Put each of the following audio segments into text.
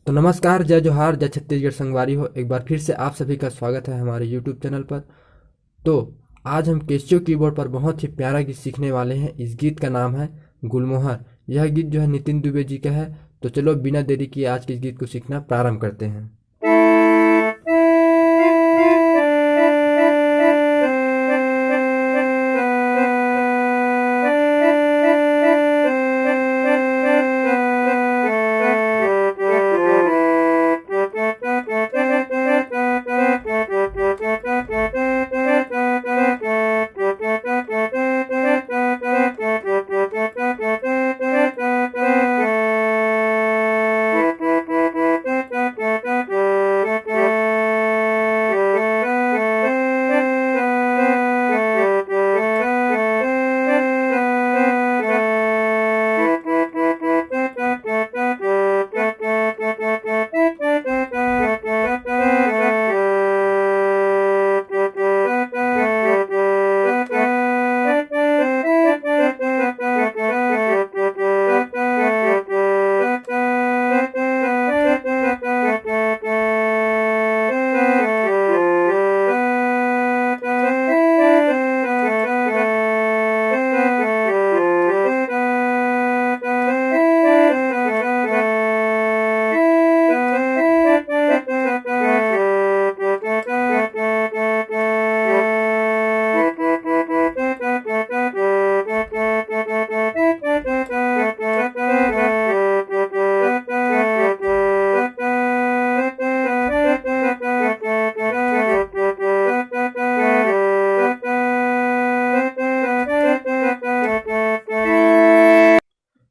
तो नमस्कार, जय जोहार, जय छत्तीसगढ़ संगवारी हो। एक बार फिर से आप सभी का स्वागत है हमारे यूट्यूब चैनल पर। तो आज हम कैसियो कीबोर्ड पर बहुत ही प्यारा गीत सीखने वाले हैं। इस गीत का नाम है गुलमोहर। यह गीत जो है नितिन दुबे जी का है। तो चलो बिना देरी किए आज के इस गीत को सीखना प्रारंभ करते हैं।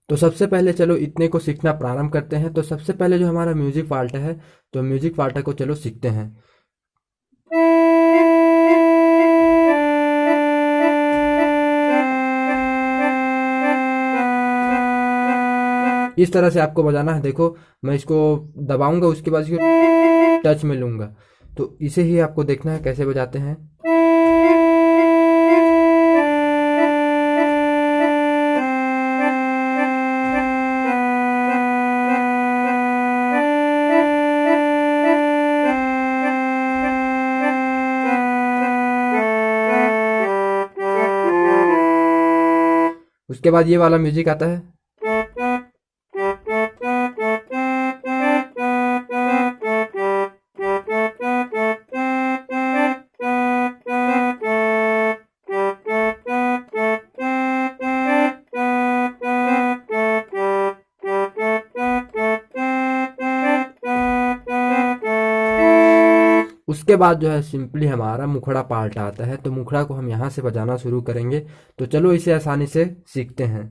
तो सबसे पहले चलो इतने को सीखना प्रारंभ करते हैं। तो सबसे पहले जो हमारा म्यूजिक पार्ट है, तो म्यूजिक पार्ट को चलो सीखते हैं। इस तरह से आपको बजाना है। देखो, मैं इसको दबाऊंगा, उसके बाद इसको टच में लूंगा। तो इसे ही आपको देखना है कैसे बजाते हैं। उसके बाद ये वाला म्यूजिक आता है। उसके बाद जो है सिंपली हमारा मुखड़ा पार्ट आता है। तो मुखड़ा को हम यहाँ से बजाना शुरू करेंगे। तो चलो इसे आसानी से सीखते हैं।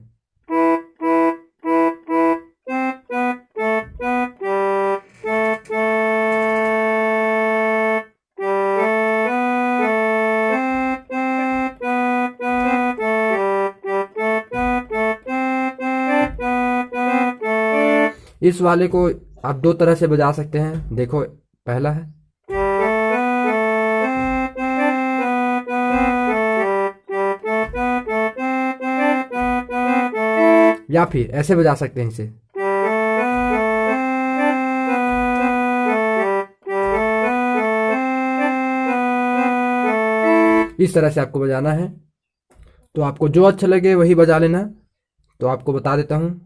इस वाले को आप दो तरह से बजा सकते हैं। देखो, पहला है, या फिर ऐसे बजा सकते हैं इसे। इस तरह से आपको बजाना है। तो आपको जो अच्छा लगे वही बजा लेना। तो आपको बता देता हूँ।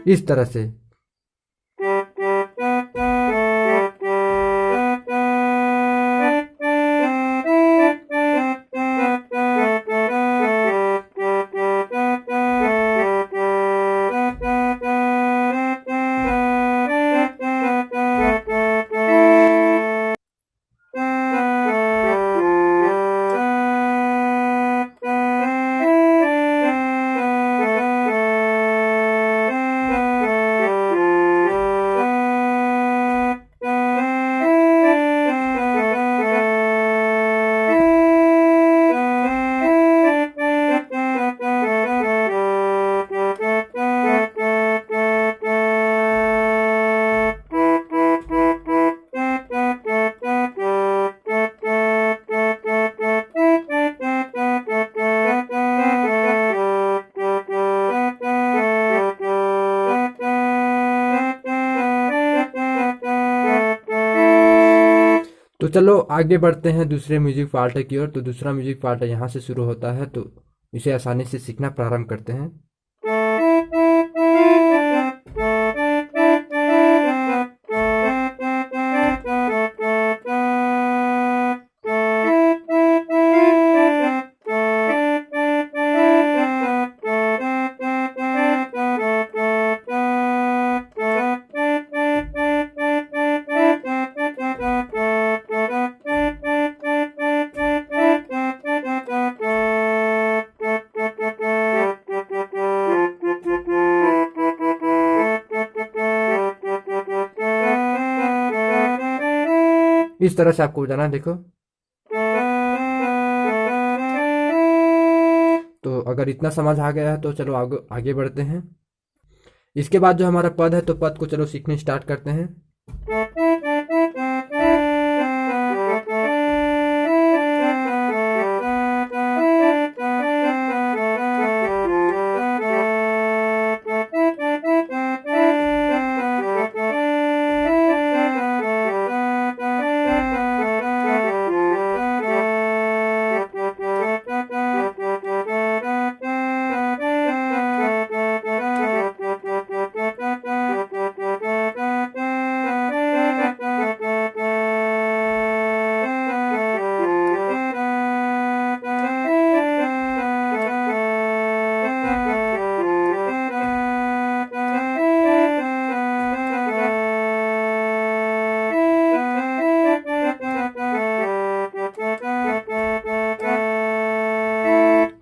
इस तरह से। चलो आगे बढ़ते हैं दूसरे म्यूजिक पार्ट की ओर। तो दूसरा म्यूजिक पार्ट यहाँ से शुरू होता है, तो इसे आसानी से सीखना प्रारंभ करते हैं। इस तरह से आपको बजाना है, देखो। तो अगर इतना समझ आ गया है तो चलो आगे आगे बढ़ते हैं। इसके बाद जो हमारा पद है, तो पद को चलो सीखने स्टार्ट करते हैं।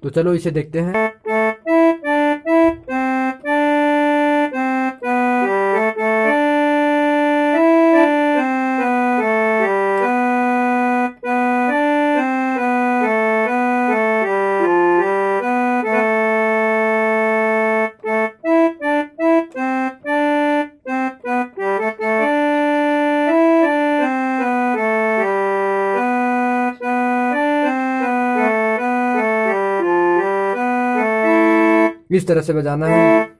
तो चलो इसे देखते हैं। इस तरह से बजाना है।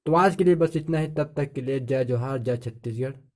तो आज के लिए बस इतना ही। तब तक के लिए जय जोहार, जय छत्तीसगढ़।